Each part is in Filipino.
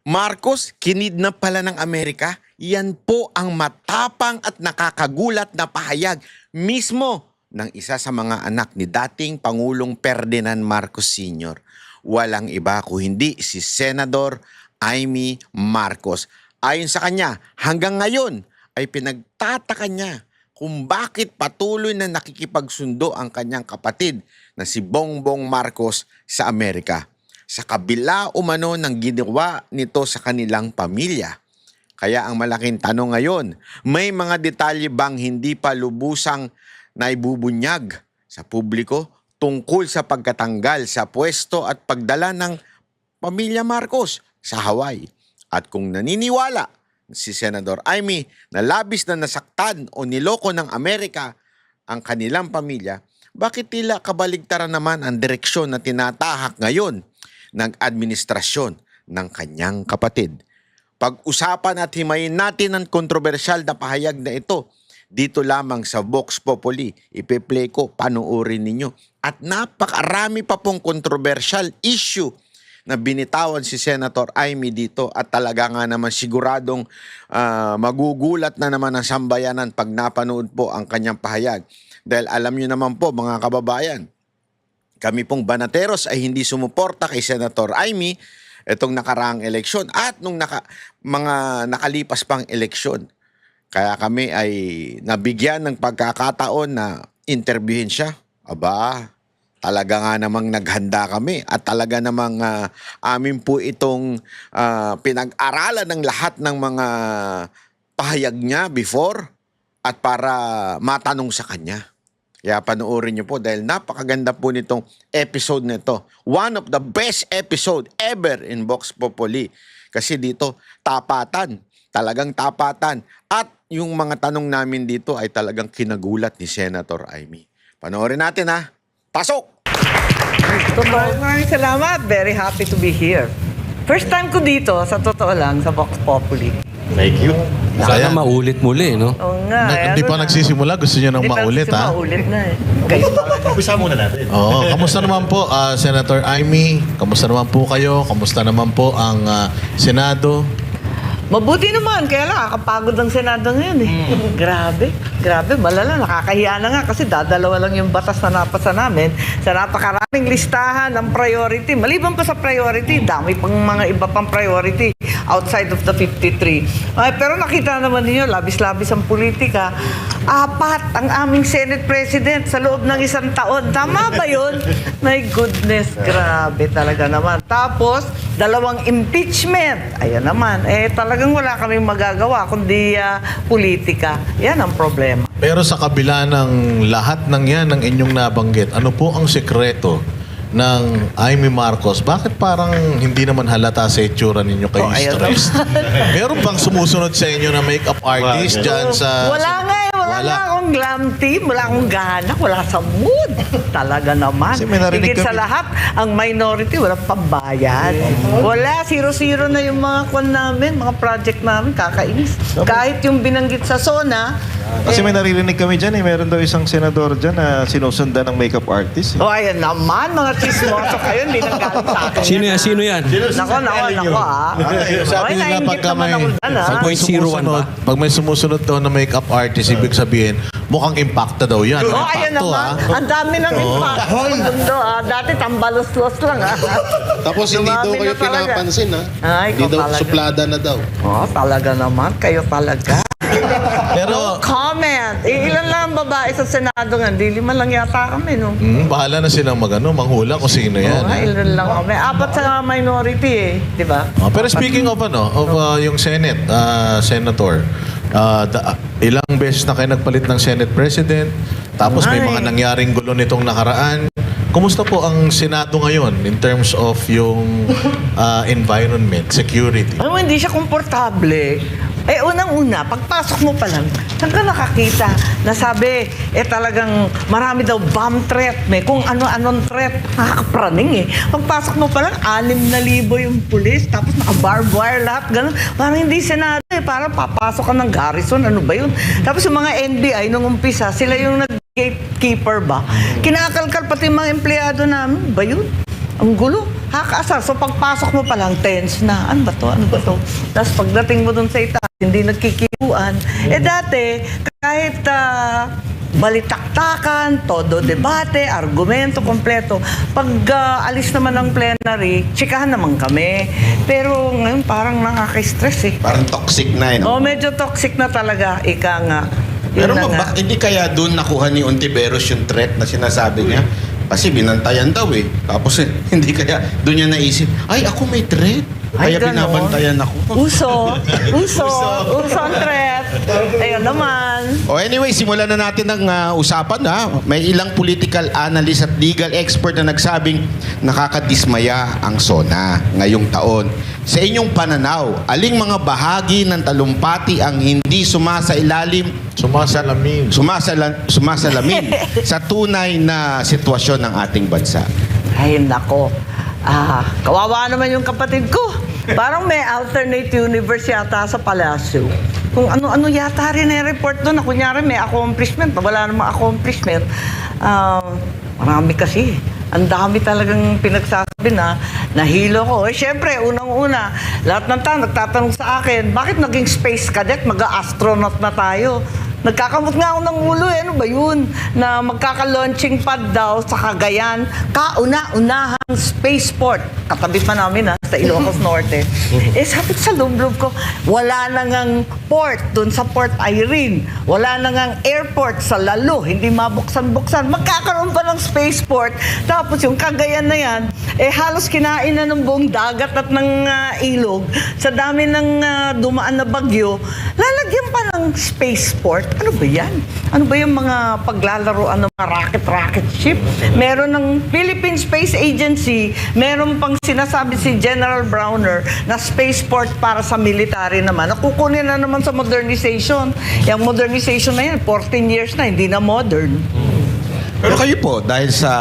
Marcos, kinidnap pala ng Amerika? Yan po ang matapang at nakakagulat na pahayag mismo ng isa sa mga anak ni dating Pangulong Ferdinand Marcos Sr. Walang iba kung hindi si Senador Amy Marcos. Ayon sa kanya, hanggang ngayon ay pinagtataka niya kung bakit patuloy na nakikipagsundo ang kanyang kapatid na si Bongbong Marcos sa Amerika. Sa kabila umano ng ginawa nito sa kanilang pamilya. Kaya ang malaking tanong ngayon, may mga detalye bang hindi pa lubusang naibubunyag sa publiko tungkol sa pagkatanggal sa pwesto at pagdala ng pamilya Marcos sa Hawaii? At kung naniniwala si Senador Amy na labis na nasaktan o niloko ng Amerika ang kanilang pamilya, bakit tila kabaligtaran naman ang direksyon na tinatahak ngayon ng administrasyon ng kanyang kapatid? Pag-usapan at himayin natin ang kontrobersyal na pahayag na ito dito lamang sa Vox Populi. Ipe-play ko, panuorin ninyo. At napakarami pa pong kontrobersyal issue na binitawan si Senator Amy dito at talaga nga naman siguradong magugulat na naman ang sambayanan pag napanood po ang kanyang pahayag. Dahil alam nyo naman po mga kababayan, kami pong Banateros ay hindi sumuporta kay Senator Amy itong nakaraang eleksyon at nung mga nakalipas pang eleksyon. Kaya kami ay nabigyan ng pagkakataon na interviewin siya. Aba, talaga nga namang naghanda kami at talaga namang amin po itong pinag-aralan ng lahat ng mga pahayag niya before at para matanong sa kanya. Kaya panoorin niyo po dahil napakaganda po nitong episode nito. One of the best episode ever in Vox Populi. Kasi dito, tapatan. Talagang tapatan. At yung mga tanong namin dito ay talagang kinagulat ni Senator Amy. Panoorin natin ha. Pasok! Maraming salamat. Very happy to be here. First time ko dito, sa totoo lang, sa Vox Populi. Thank you. Sana maulit muli, no? Oo nga. Hindi pa nagsisimula, gusto niyo nang maulit, ha? Maulit na eh. Umpisa muna natin. Oo, kamusta naman po, Senator Amy? Kamusta naman po kayo? Kamusta naman po ang Senado? Mabuti naman, kaya lang nakakapagod ang Senado ngayon eh. Grabe, malala, nakakahiya na nga kasi dadalawa lang yung batas na napasa namin sa napakaraming listahan ng priority. Maliban pa sa priority, dami pang mga iba pang priority outside of the 53. Ay, pero nakita naman niyo, labis-labis ang politika. 4 ang aming Senate President sa loob ng 1 taon. Tama ba yun? My goodness, grabe talaga naman. Tapos, 2 impeachment. Ayan naman, talagang wala kaming magagawa kundi politika. Yan ang problema. Pero sa kabila ng lahat ng yan ng inyong nabanggit, ano po ang sekreto ng Amy Marcos? Bakit parang hindi naman halata sa itsura ninyo kayo stressed? Meron bang sumusunod sa inyo na makeup artist dyan sa... Wala nga eh. Wala akong glam team, wala akong gana, wala sa mood. Talaga naman. Higit sa lahat, ang minority, walang pambayad. Wala, 0-0 na yung mga kwan namin, mga project namin, kakainis. Kahit yung binanggit sa SONA. Kasi may naririnig kami dyan meron daw isang senador dyan na sinusundan ng makeup artist. Oh, ayan naman, mga chismoso kayo, hindi nanggaling sa akin. Sino yan? Sino yan? Nako, Sabi nila pagka may, pag pag may sumusunod daw na makeup artist, ibig sabihin, mukhang impacta daw yan. Oh, ayan naman. Ang dami ng impact sa mundo. Dati tambalos-los lang. Tapos hindi daw kayo pinapansin, ha? Ay, Hindi daw, talaga. suplada na daw. Oh, talaga naman. Kayo talaga. Pero, Comment. Ilan lang ang babae sa Senado nga? Di 5 lang yata kami, no? bahala na silang manghula kung sino yan. Oo nga, ilan lang kami. 4 sa minority eh. Di ba? Pero speaking of yung Senate, Senator, ilang beses na kayo nagpalit ng Senate President, tapos may mga nangyaring gulo nitong nakaraan. Kumusta po ang Senado ngayon in terms of yung environment, security? Alam mo, hindi siya komportable. Unang-una, pagpasok mo pa lang, saan ka nakakita na sabi, talagang marami daw bomb threat, may kung ano-anong threat, nakakapraning eh. Pagpasok mo pa lang, 6,000 yung pulis, tapos naka-barbed wire lahat, ganun. Parang hindi Senado eh, parang papasok ka ng garrison, ano ba yun? Tapos yung mga NBI nung umpisa, sila yung gatekeeper ba? Kinakalkal pati yung mga empleyado namin, ba yun? Ang gulo. Hakaasar. So pagpasok mo pa lang, tense na. Ano ba to? Ano ba to? Tapos pagdating mo dun sa itaas, hindi nagkikiuan. Dati, kahit balitaktakan, todo debate, argumento, kompleto. Pag alis naman ng plenary, chikahan naman kami. Pero ngayon parang nakaka-stress eh. Parang toxic na yun. Oh, medyo toxic na talaga. Ika nga. Yun Pero na nga. hindi kaya doon nakuha ni Ontiveros yung threat na sinasabi niya? Kasi binantayan daw eh. Tapos hindi kaya doon niya naisip, ay ako may threat. Ay, Kaya ganon. binabantayan ako. Uso ang threat. Ayun naman. Anyway, simulan na natin ang usapan ha. May ilang political analyst at legal expert na nagsabing nakakadismaya ang SONA ngayong taon. Sa inyong pananaw, aling mga bahagi ng talumpati ang hindi sumasailalim sumasalamin sa tunay na sitwasyon ng ating bansa? Ay, nako. Kawawa naman yung kapatid ko. Parang may alternate universe yata sa palasyo. Kung ano-ano yata rin report doon na kunyari may accomplishment, wala namang accomplishment. Marami kasi. Ang dami talagang pinagsasabi na nahilo ko. Siyempre, unang-una, lahat ng tao nagtatanong sa akin, bakit naging space cadet, mag-astronaut na tayo? Nagkakamot nga ako ng ulo ano ba yun? Na magkaka-launching pad daw sa Cagayan, kauna-unahang spaceport. Katabi pa namin sa Ilocos Norte. Sabi ko sa loob-loob ko, wala na ngang port dun sa Port Irene. Wala na ngang airport sa Lalo. Hindi mabuksan-buksan. Magkakaroon pa ng spaceport. Tapos yung Cagayan na yan, halos kinain na ng buong dagat at ng ilog. Sa dami ng dumaan na bagyo, lalagyan pa ng spaceport. Ano ba yan? Ano ba yung mga paglalaroan ng mga rocket ship? Meron ng Philippine Space Agency, meron pang sinasabi si General Browner na spaceport para sa military naman. Nakukunin na naman sa modernization. Yung modernization na yan, 14 years na, hindi na modern. Pero kayo po, dahil sa,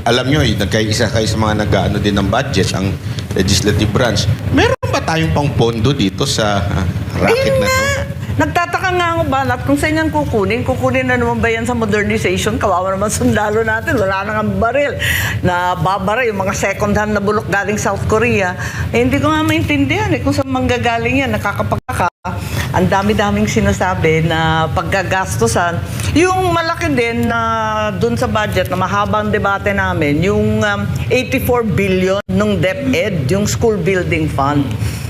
alam nyo, nagkaisa kayo sa mga nag-ano din ng budget, ang legislative branch, meron ba tayong pang pondo dito sa rocket na to? Nagtataka nga ako balat kung sa inyo kukunin na naman ba yan sa modernization? Kawawa naman sundalo natin, wala na nga baril. Na babara yung mga second hand na bulok galing South Korea. Hindi ko nga maintindihan kung saan manggagaling yan, nakakapagkaka. Ang dami-daming sinasabi na paggagastusan. Yung malaki din na dun sa budget na mahabang debate namin, yung 84 billion ng DepEd, yung school building fund.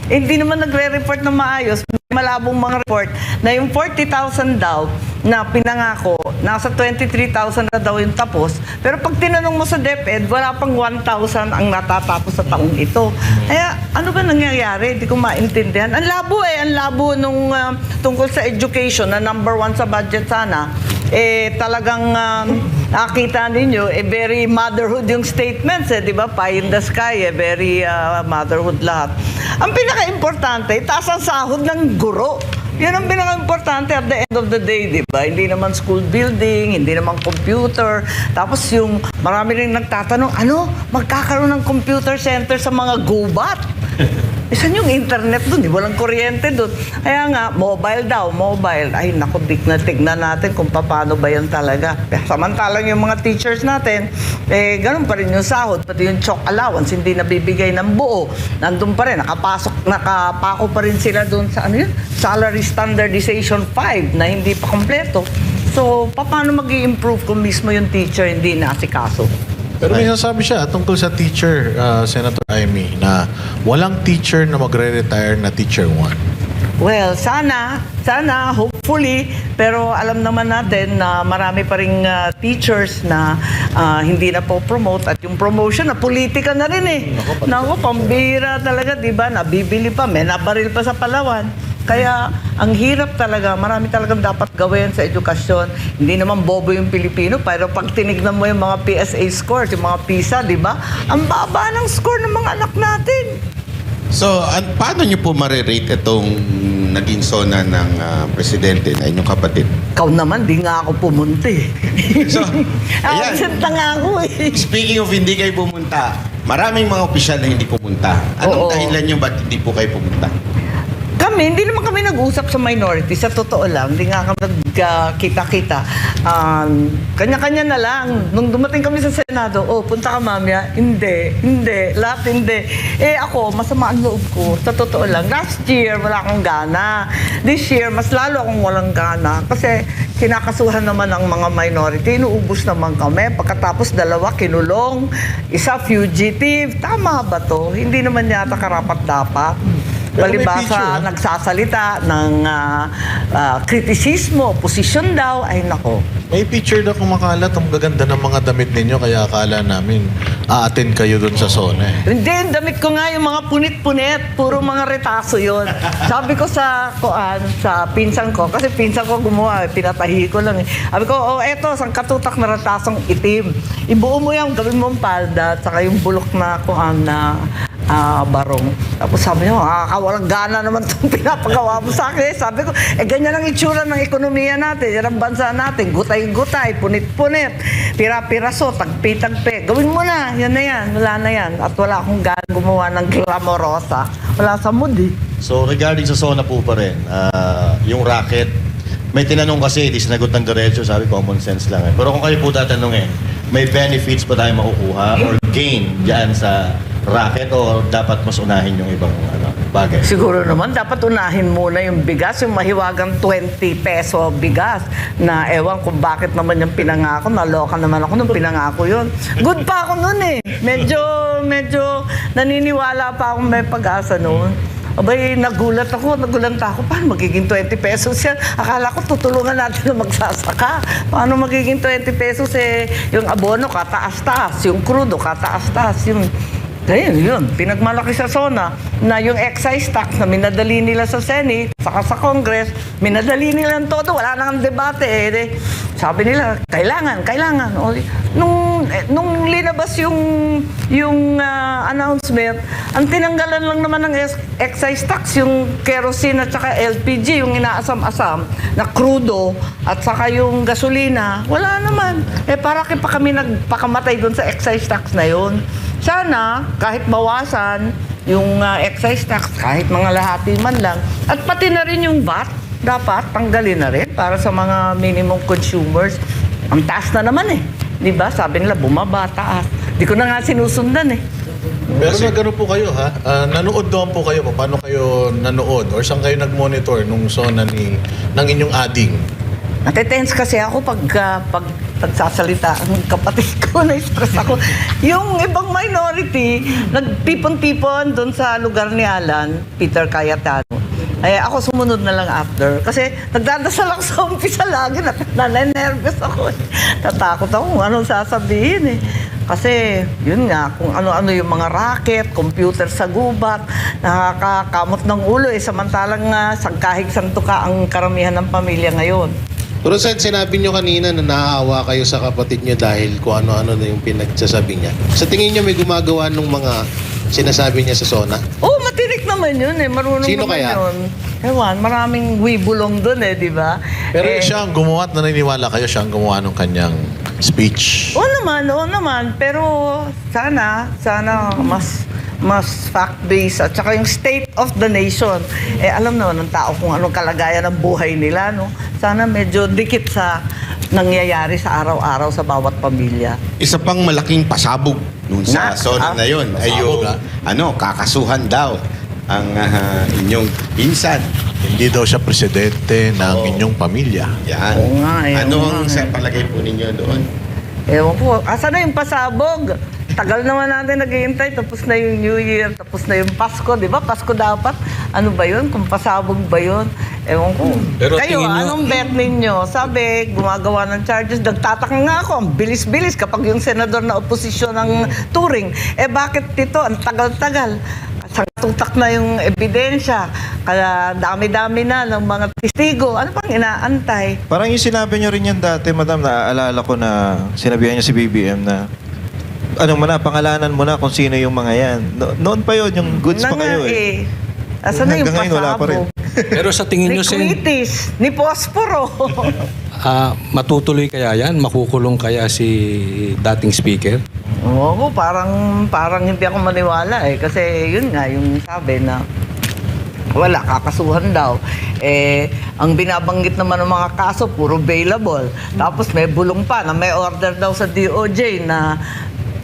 Hindi naman nagre-report na maayos. May malabong mga report na yung 40,000 daw na pinangako, nasa 23,000 na daw yung tapos. Pero pag tinanong mo sa DepEd, wala pang 1,000 ang natatapos sa taong ito. Kaya ano ba nangyayari? Hindi ko maintindihan. Ang labo nung tungkol sa education na number 1 sa budget sana. Talagang nakita ninyo, very motherhood yung statements, di ba? Pie in the sky, very motherhood lahat. Ang pinaka-importante, taas ang sahod ng guro. Yan ang pinaka-importante at the end of the day, di ba? Hindi naman school building, hindi naman computer. Tapos yung marami rin nagtatanong, magkakaroon ng computer center sa mga gubat? Saan yung internet dun? Walang kuryente dun. Kaya nga, mobile daw, mobile. Ay, naku, tignan natin kung paano ba yan talaga. Samantalang yung mga teachers natin, ganun pa rin yung sahod, pati yung chalk allowance, hindi nabibigay ng buo. Nandun pa rin, nakapako pa rin sila dun sa salary standardization 5 na hindi pa kompleto. So, paano mag-i-improve kung mismo yung teacher hindi nasikaso? Pero may sasabi siya tungkol sa teacher, Senator Amy, na walang teacher na magre-retire na teacher 1. Well, sana, hopefully, pero alam naman natin na marami pa ring teachers na hindi na po promote at yung promotion na politika na rin Naku, pambira talaga, di ba? Nabibili pa, may nabaril pa sa Palawan. Kaya ang hirap talaga, marami talagang dapat gawin sa edukasyon. Hindi naman bobo yung Pilipino, pero pag tinignan mo yung mga PSA scores, yung mga PISA, di ba? Ang baba ng score ng mga anak natin. So, paano nyo po marirate itong naging SONA ng presidente na inyong kapatid? Ikaw naman, di nga ako pumunta So, ayan. Absent na nga ako Speaking of hindi kayo pumunta, maraming mga opisyal na hindi pumunta. Anong Oo. dahilan nyo ba't hindi po kayo pumunta? Kami Kami, hindi naman kami nag-usap sa minority. Sa totoo lang, hindi nga kami nagkita-kita. Kanya-kanya na lang. Nung dumating kami sa Senado, punta ka mamaya. Hindi. Lahat hindi. Ako, masama ang loob ko. Sa totoo lang, last year, wala akong gana. This year, mas lalo akong walang gana. Kasi kinakasuhan naman ang mga minority. Inuubos naman kami. Pagkatapos, 2 kinulong. Isa fugitive. Tama ba to? Hindi naman yata karapat-dapat. Pero may Palibasa, picture, nagsasalita ng kritisismo, posisyon daw, ay nako. May picture na kumakalat. Ang gaganda ng mga damit ninyo. Kaya akala namin aatin kayo dun sa zona. Hindi, ang damit ko nga yung mga punit-punit. Puro mga retaso yon. Sabi ko sa pinsan ko, kasi pinsan ko gumawa, pinatahi ko lang. Sabi ko, eto, isang katutak na retasong itim. Ibuo mo yan, gawin mo ang palda, at saka yung bulok na barong. Tapos sabi niya, walang gana naman itong pinapagawa mo sa akin. Sabi ko, ganyan ang itsura ng ekonomiya natin. Yan ang bansa natin. Gutay-gutay, punit-punit, pira-piraso, tagpi-tagpi. Gawin mo na. Yan na yan. Wala na yan. At wala akong gana gumawa ng glamorosa. Wala sa mood eh. So regarding sa SONA po pa rin, yung racket, may tinanong kasi, di sinagot ng diretso, sabi common sense lang eh. Pero kung kayo po tatanungin, may benefits pa tayo makukuha or gain dyan sa racket o dapat mas unahin yung ibang bagay? Siguro naman, dapat unahin muna yung bigas, yung mahiwagang 20 peso bigas na ewan kung bakit naman yung pinangako. Naloka naman ako nung pinangako yun. Good pa ako nun eh. Medyo naniniwala pa akong may pag-asa noon. Abay, nagulat ako. Paano magiging 20 pesos yan? Akala ko tutulungan natin na magsasaka. Paano magiging 20 pesos yung abono kataas-taas, yung crudo kataas-taas, yung Ayun, yun. Pinagmalaki sa SONA na yung excise tax na minadali nila sa Senate, saka sa Congress, minadali nila ang todo. Wala nang debate eh. Sabi nila, kailangan. O, nung linabas yung announcement, ang tinanggalan lang naman ng excise tax, yung kerosene at saka LPG, yung inaasam-asam na crudo at saka yung gasolina. Wala naman. Para pa kami nagpakamatay doon sa excise tax na yun. Sana, kahit bawasan yung excise tax, kahit mga lahati man lang, at pati na rin yung VAT, dapat tanggalin na rin para sa mga minimum consumers. Ang taas na naman eh. Di ba? Sabi nila, bumaba, taas. Di ko na nga sinusundan eh. Pero nagano po kayo ha? Nanood doon po kayo. Paano kayo nanood? Or saan kayo nag-monitor nung SONA ng inyong ading? Natitense kasi ako pag pagsasalita ang kapatid ko, na-stress ako. Yung ibang minority, nagtipon-tipon doon sa lugar ni Alan, Peter Cayetano. Ako sumunod na lang after. Kasi nagdadasal ako sa umpisa lagi, nananervous ako. Tatakot ako kung anong sasabihin eh. Kasi, yun nga, kung ano-ano yung mga racket, computer sa gubat, nakakakamot ng ulo eh. Samantalang kahig santuka ang karamihan ng pamilya ngayon. Pero sinabi nyo kanina na naaawa kayo sa kapatid nyo dahil kung ano-ano na yung pinagsasabi niya. Sa tingin nyo may gumagawa nung mga sinasabi niya sa SONA? Matinik naman yun eh. Marunong Sino naman kaya? yun. Ewan, maraming wibulong dun eh, di ba? Pero siya ang gumawa at naniniwala kayo siya ang gumawa ng kanyang speech. Oo naman. Pero sana mas fact-based at saka yung state of the nation. Alam naman ng tao kung anong kalagayan ng buhay nila, no? Sana medyo dikit sa nangyayari sa araw-araw sa bawat pamilya. Isa pang malaking pasabog nung sa SONA na yun ay yung kakasuhan daw ang inyong pinsan. Hindi daw siya presidente ng inyong pamilya. Yan. Oo nga, Anong sa palagay po ninyo doon? Ewan ko, asa na yung pasabog? Tagal naman natin naghihintay, tapos na yung New Year, tapos na yung Pasko, di ba? Pasko dapat. Ano ba yun? Kung pasabog ba yun? Ewan ko. Pero Kayo, tingin nyo- anong bet ninyo? Sabi, gumagawa ng charges. Nagtataka nga ako, ang bilis-bilis kapag yung senador na oposisyon ng Turing. Bakit dito? Ang tagal-tagal. Tutak na yung ebidensya. Kaya dami-dami na ng mga testigo. Ano pang inaantay? Parang yung sinabi nyo rin yan dati, madam, naaalala ko na sinabihan niya si BBM na pangalanan mo na kung sino yung mga yan. Noon pa yun, yung goods pa kayo eh. Asan na yung Hanggang ngayon, wala pa rin. pasabog? Pero sa tingin Ni nyo, Sen, Quitis, ni Posporo. matutuloy kaya yan? Makukulong kaya si dating speaker? Oo, parang hindi ako maniwala eh. Kasi yun nga, yung sabi na wala, kakasuhan daw. Ang binabanggit naman ng mga kaso, puro bailable. Tapos may bulong pa na may order daw sa DOJ na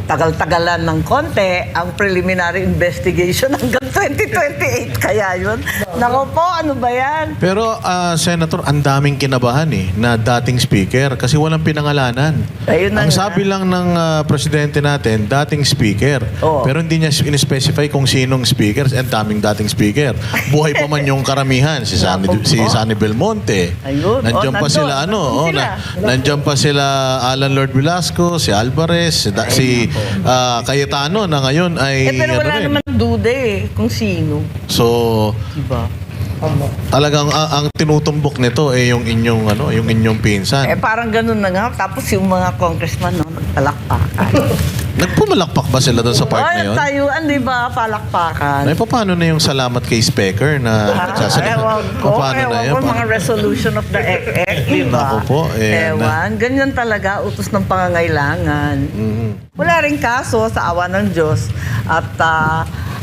tagal-tagalan ng konti ang preliminary investigation hanggang 2028. Kaya yun. Nako po, ano ba yan? Pero Senator, ang daming kinabahan na dating speaker kasi walang pinangalanan. Ayun na Ang nga. sabi lang ng presidente natin, dating speaker. Oo. Pero hindi niya in-specify kung sinong speaker. Ang daming dating speaker. Buhay pa man yung karamihan. Si Sunny Belmonte. Ayun. Nandiyan pa nandun. sila, Nandun sila. nandiyan pa sila Alan Lord Velasco, si Alvarez, si Cayetano na ngayon ay Pero wala rin. naman duda kung sino. So, Diba? talagang ang tinutumbok nito yung inyong pinsan. Parang ganun na nga. Tapos yung mga congressman, nagpalakpakan. Nagpumalakpak ba sila doon sa part na yun? Tayuan, di ba? Palakpakan. Ay, paano na yung salamat kay Speaker na nagsasalita? Ewan ko. Paano na yun? Mga resolution of the EC, di ba? Naku po, Ewan. Ganyan talaga, utos ng pangangailangan. Wala rin kaso sa awa ng Diyos. At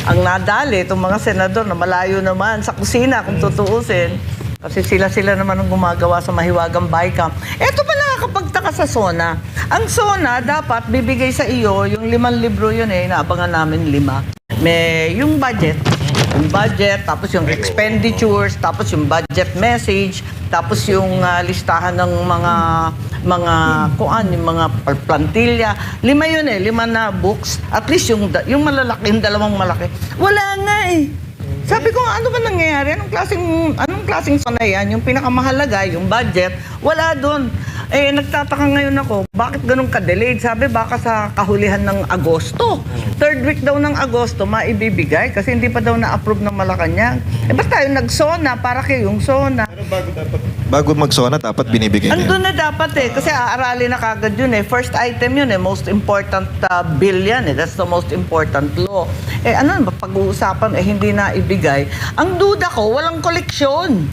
ang nadali, itong mga senador na malayo naman sa kusina, kung tutuusin, kasi sila naman ang gumagawa sa Mahiwagang Bicam. Eto pa nakakapagtaka sa SONA. Ang SONA dapat bibigay sa iyo, yung 5 libro yun naabangan namin 5. May yung budget, tapos yung expenditures, tapos yung budget message, tapos yung listahan ng mga yung mga plantilla. 5 yun 5 na books. At least yung malalaki, yung dalawang malaki. Wala nga Sabi ko, ano ba nangyayari? Anong klaseng SONA yan? Yung pinakamahalaga, yung budget, wala doon. Nagtataka ngayon ako, bakit ganun ka-delayed? Sabi, baka sa kahulihan ng Agosto. 3rd week daw ng Agosto, maibibigay kasi hindi pa daw na-approve ng Malacanang. Ba't tayo nag-SONA para kayong SONA? Bago mag-SONA, dapat binibigay niya. Andun na dapat kasi aaralin na kagad yun First item yun most important bill yan That's the most important law. Ano ba pag-uusapan hindi na ibigay. Ang duda ko, walang koleksyon.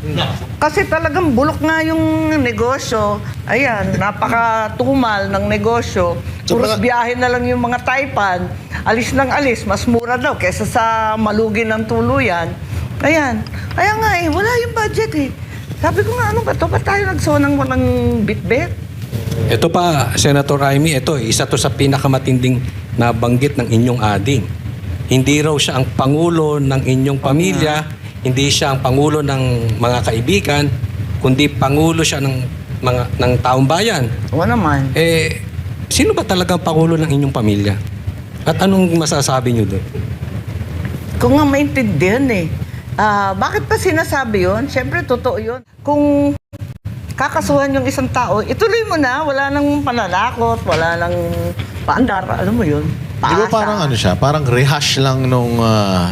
Kasi talagang bulok nga yung negosyo. Ayan, napakatumal ng negosyo. Puros biyahe na lang yung mga Taipan. Alis ng alis, mas mura daw kesa sa malugi ng tuluyan. Ayan. Kaya nga wala yung budget Sabi ko nga, ano ba ito? Ba't tayo nagsonang walang bit-bit? Ito pa, Senator Raimi, isa to sa pinakamatinding nabanggit ng inyong ading. Hindi raw siya ang pangulo ng inyong pamilya, hindi siya ang pangulo ng mga kaibigan, kundi pangulo siya ng taong bayan. Oo naman. Sino ba talagang pangulo ng inyong pamilya? At anong masasabi niyo doon? Kung nga maintindihan bakit pa sinasabi yun? Siyempre, totoo yun. Kung kakasuhan yung isang tao, ituloy mo na. Wala nang pananakot, wala nang paandar. Alam mo yun? Di ba parang parang rehash lang nung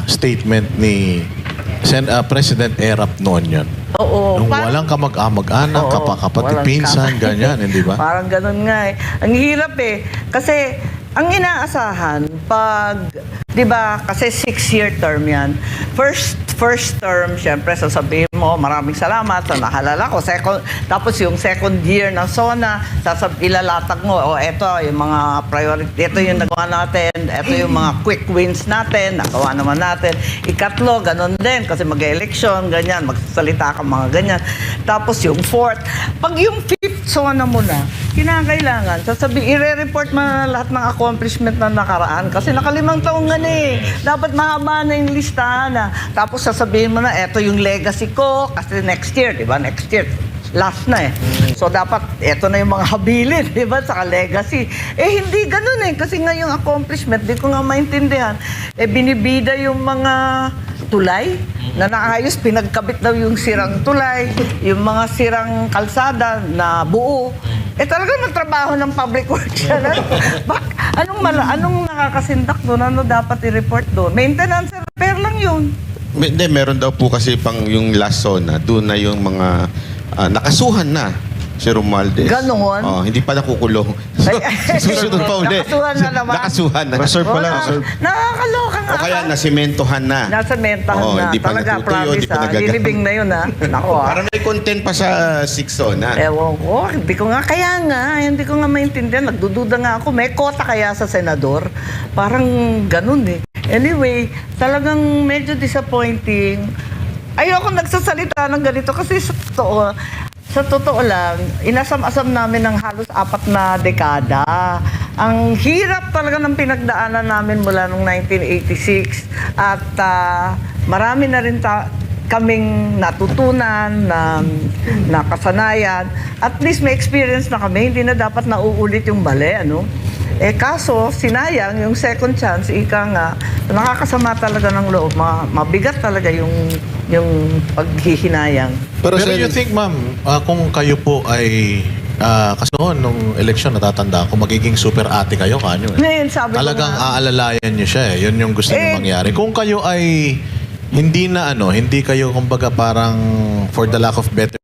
statement ni President Erap noon yun. Oo. Nung walang kamag-anak, kapatid, walang pinsan, ganyan, hindi ba? Parang ganun nga Ang hirap Kasi, ang inaasahan, di ba, kasi 6-year term yan. First term, syempre, sasabihin mo, maraming salamat sa nahalala ko. Tapos yung second year ng SONA, ilalatag mo, eto yung mga priority, ito yung nagawa natin, eto yung mga quick wins natin, nagawa naman natin. Ikatlo, ganun din, kasi mag-election, ganyan, magsasalita ka mga ganyan. Tapos yung fourth, pag yung fifth SONA mo na, kinakailangan, i-report mo na lahat ng accomplishment na nakaraan, kasi naka5 taong nga dapat mahaba na yung listahan Tapos sasabihin mo na, eto yung legacy ko, kasi next year, di ba? Next year, last na So dapat, eto na yung mga habilin, di ba? Saka legacy. Hindi ganun kasi nga yung accomplishment, di ko nga maintindihan. Binibida yung mga tulay na naayos, pinagkabit daw yung sirang tulay, yung mga sirang kalsada na buo. Talagang magtrabaho ng public works yan. Anong nakakasindak doon? Ano dapat i-report doon? Maintenance and repair lang yun. Hindi, meron daw po kasi yung last SONA, doon na yung mga nakasuhan na si Romualdez. Ganon? Hindi pa nakukulong. Susunod pa ulit. Nakasuhan na naman. Nakasuhan na. Reserve pa lang, reserve. Nakakaloka nga. O kaya nasimentohan na. Nasementahan na. Hindi pa Talaga, natutuyo, promise hindi pa nagagamit. Lilibing na yun Nako Parang may content pa sa 6 SONA. Ewan ko. Hindi ko nga maintindihan. Nagdududa nga ako. May kota kaya sa senador? Parang ganun Anyway, talagang medyo disappointing. ayoko nagsasalita ng ganito kasi sa totoo lang, inasam-asam namin ng halos 4 na dekada. Ang hirap talaga ng pinagdaanan namin mula noong 1986 at marami na rin kaming natutunan, na kasanayan. At least may experience na kami, hindi na dapat nauulit yung mali, ano? Kaso, sinayang yung second chance, ika nga, nakakasama talaga ng loob. Mabigat talaga yung paghihinayang. Pero you think, ma'am, kung kayo po ay kasi noon, nung eleksyon, natatanda ko, magiging super ate kayo, kanyo eh. Ngayon, sabi ko Talagang nga, aalalayan nyo siya eh. Yun yung gusto nyo mangyari. Kung kayo ay hindi kayo kumbaga parang for the lack of better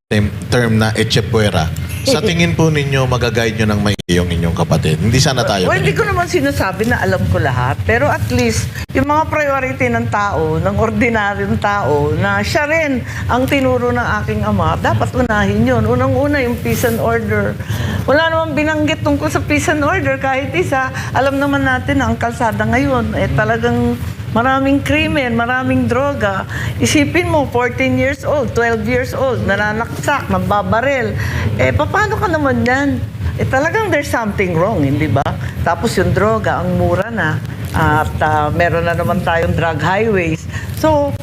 term na echepuera, sa tingin po ninyo magaguide nyo ng maigi yung inyong kapatid. Hindi sana tayo. well, hindi ko naman sinasabi na alam ko lahat. Pero at least, yung mga priority ng tao, ng ordinaryong tao, na siya rin ang tinuro ng aking ama, dapat unahin yun. Unang-una, yung peace and order. Wala namang binanggit tungkol sa peace and order kahit isa. Alam naman natin na ang kalsada ngayon, talagang maraming krimen, maraming droga. Isipin mo, 14 years old, 12 years old, nananaksak, nagbabaril. Paano ka naman yan? Talagang there's something wrong, hindi ba? Tapos yung droga, ang mura na. At meron na naman tayong drug highways. So,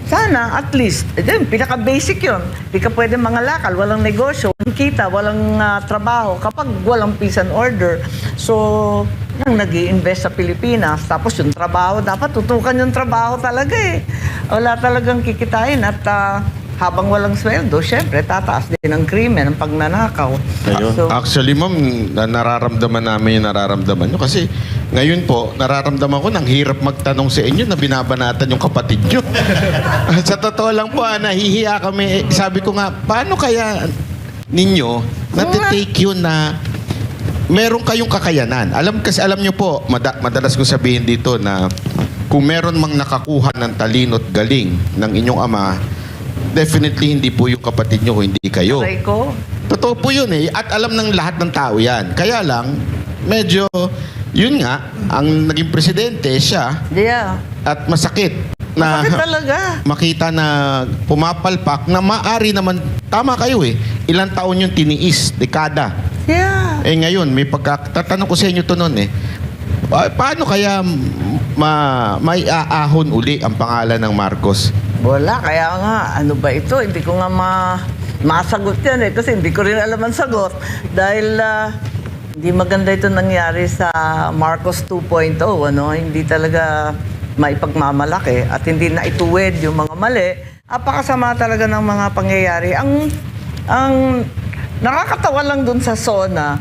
sana at least, pinaka-basic yun. Di ka pwede mangalakal, walang negosyo, walang kita, walang trabaho kapag walang peace and order. So, nang nag-i-invest sa Pilipinas, tapos yung trabaho, dapat tutukan yung trabaho talaga eh. Wala talagang kikitain at habang walang sweldo, syempre, tataas din ang krimen, ang pagnanakaw. So, Actually, ma'am, nararamdaman namin yung nararamdaman nyo. Kasi ngayon po, nararamdaman ko nang hirap magtanong sa inyo na binabanatan yung kapatid nyo. Sa totoo lang po, nahihiya kami. Sabi ko nga, paano kaya ninyo natitake yun na meron kayong kakayanan? Alam nyo po, madalas ko sabihin dito na kung meron mang nakakuha ng talino at galing ng inyong ama, definitely hindi po yung kapatid nyo, hindi kayo. aray ko. Totoo po yun eh. At alam ng lahat ng tao yan. Kaya lang, medyo, yun nga, ang naging presidente siya Yeah. at masakit na Bakit talaga? makita na pumapalpak na maari naman, tama kayo eh, ilang taon yung tiniis, dekada. Yeah. Ngayon, may pagkatatanong ko sa inyo to noon eh, paano kaya may aahon uli ang pangalan ng Marcos? Wala, kaya nga, ano ba ito? Hindi ko nga masagot yan eh, kasi hindi ko rin alam ang sagot. Dahil hindi maganda ito nangyari sa Marcos 2.0, ano? Hindi talaga maipagmamalaki at hindi na ituwid yung mga mali. Apakasama talaga ng mga pangyayari. Ang nakakatawa lang dun sa SONA,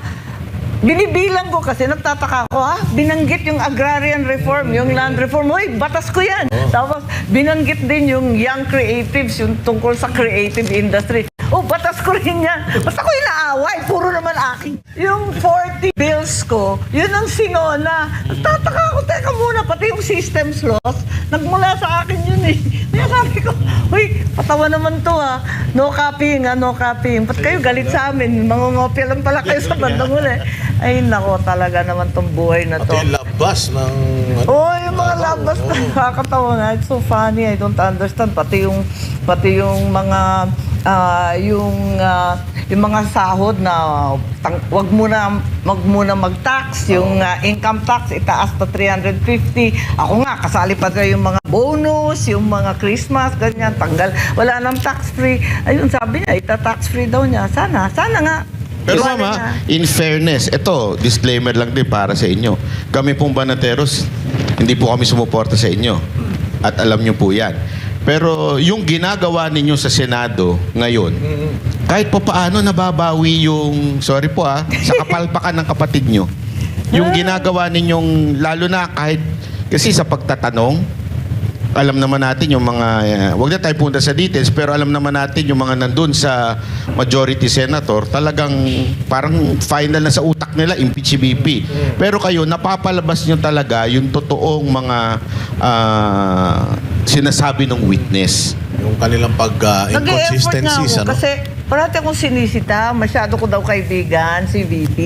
binibilang ko kasi nagtataka ko, binanggit yung agrarian reform, yung land reform. Hoy, batas ko yan. Tapos binanggit din yung young creatives, yung tungkol sa creative industry. Batas ko rin yan. Basta ko inaaway, puro naman akin. Yung 40 bills ko, yun ang sinona. Nagtataka ako, teka muna, pati yung systems laws, nagmula sa akin yun eh. Kaya sabi ko, hoy, patawa naman to no copying no copying. Ba't kayo galit sa amin? Mangungopia lang pala kayo sa bandang uli. Ay, nako, talaga naman tong buhay na to. Pati yung labas ng... Yung mga labas na nakakatawa nga. It's so funny. I don't understand. Pati yung mga yung mga sahod na wag muna mag-tax, yung income tax itaas to 350. Ako nga kasali pa yung mga bonus, yung mga Christmas, ganyan, tanggal. Wala nang tax free. Ayun, sabi niya, ita-tax free daw niya. Sana nga. Pero Iwanan mama, niya. in fairness, ito, disclaimer lang din para sa inyo. Kami pong Banateros, hindi po kami sumuporta sa inyo. At alam nyo po yan. Pero yung ginagawa ninyo sa Senado ngayon, kahit pa paano nababawi yung, sorry po sa kapalpakan ng kapatid nyo. Yung ginagawa ninyong, lalo na kahit, kasi sa pagtatanong, alam naman natin yung mga, wag na tayo punta sa details, pero alam naman natin yung mga nandun sa majority senator, talagang parang final na sa utak nila, impeach si BP. Pero kayo, napapalabas nyo talaga yung totoong mga sinasabi ng witness. Yung kanilang Nag-e-effort nga pag-inconsistencies, ako ano? kasi parati akong sinisita, masyado ko daw kaibigan si VP.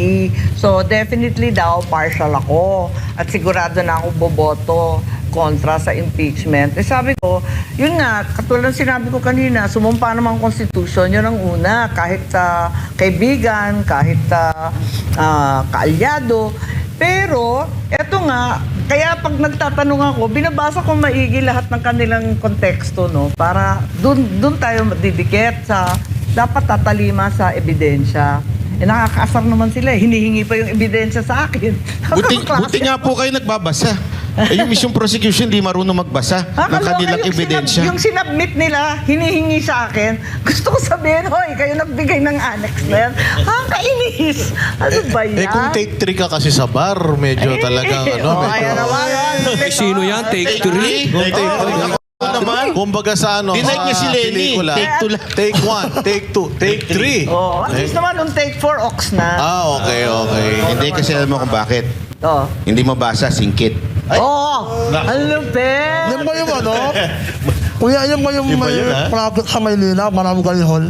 So definitely daw partial ako at sigurado na ako boboto kontra sa impeachment. Eh sabi ko, yun nga, katulad ng sinabi ko kanina, sumumpa naman ang Constitution, yun ang una, kahit kaibigan, kahit kaalyado. Pero, eto nga, kaya pag nagtatanong ako, binabasa ko maigi lahat ng kanilang konteksto, no? Para dun tayo didikit sa, dapat tatalima sa ebidensya. Eh, nakakaasar naman sila. Hinihingi pa yung ebidensya sa akin. Buti nga po kayo nagbabasa. Yung mismong prosecution, di marunong magbasa ng Akala kanilang ko ebidensya. yung sinubmit nila, hinihingi sa akin. Gusto ko sabihin, hoy, kayo nagbigay ng annex na yan. Kainis. Ano ba yan? kung take 3 ka kasi sa bar, medyo talagang Oh, ayan naman. Eh, sino yan? Take 3? Kung take 3. naman. Kumbaga sa ano, Dinag niya si sa Lenny. pelikula. Take 2 lang. Take 1, take 2, take 3. Oh, at least naman nung take 4, ox na. Okay. Hindi kasi alam mo kung bakit. Oh. Hindi mabasa, singkit. Oh, ang lupit. Yan ba yung ano? Kuya, yan ba yung Iba may yun, ha? project sa Maynila? Marami kayo hall?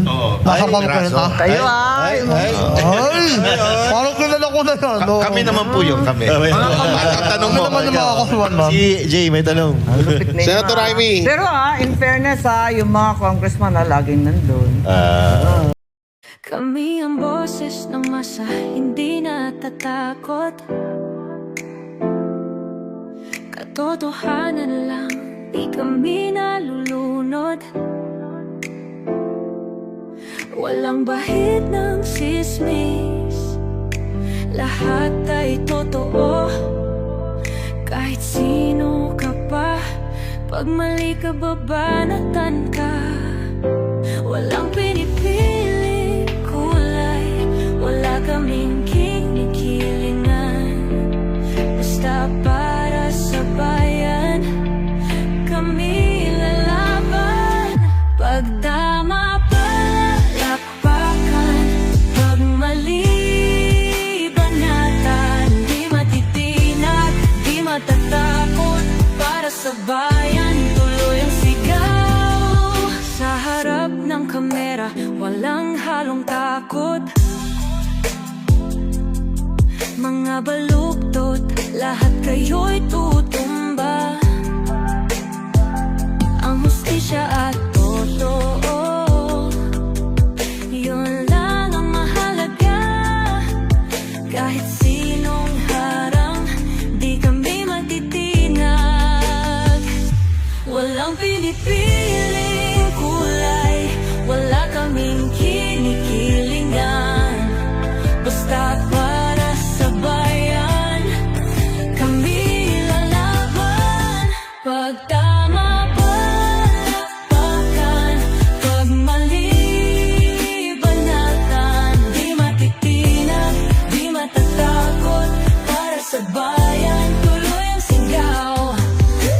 Nasa Ay, Bangketa? Kayo ay. Ay! Parang kilala ko na yan. no? Kami naman po yun, kami. Ang tanong Ano mo. naman yung mga kasuhan, ma'am? Si Jay, may tanong. Ang lupit ninyo, Senator ah. Amy. Pero in fairness yung mga congressman na laging nandun. Kami ang boses ng masa, hindi natatakot. Katotohanan lang, di kami nalulunod. Walang bahid ng sismis, lahat ay totoo. Kahit sino ka pa, pag mali ka babanatan ka. Walang pinipili kulay, wala kaming kinikilingan. Basta para sa bayan, kami lalaban. Pag tama palakpakan, pag mali banatan. Di matitinag, di matatakot, para sa bayan tuloy ang sigaw. Sa harap ng kamera, walang halong takot. Mga baluktot, lahat kayo'y tutumba. Ang hustisya at totoo, yun lang ang mahalaga. Kahit sinong harang, di kami matitinag. Walang pinipiling kulay, wala kaming kinikilingan. Basta para sa bayan, kami lalaban. Pag tama palakpakan, pag mali banatan. Di matitinag, di matatakot, para sa bayan tuloy ang sigaw.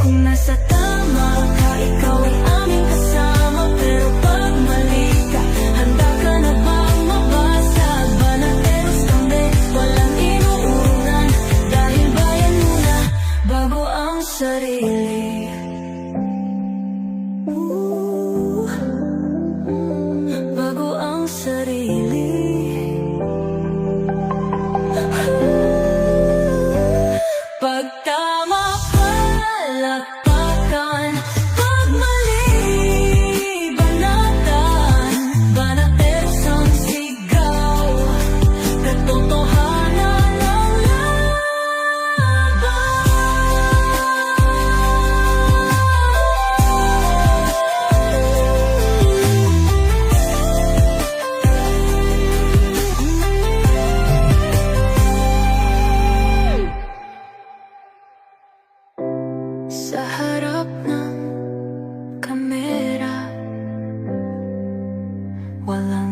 Kung nasa tama ka, ikaw ay aming kasama. Pero pag mali ka, handa ka na bang mabasag? Banateros kami, walang inuunan. Dahil bayan muna, bago ang sarili. Bago ang sarili. Pag tama palakpakan, pag mali banatan. Banateros ang sigaw, katotohanan ang sa harap ng kamera, walang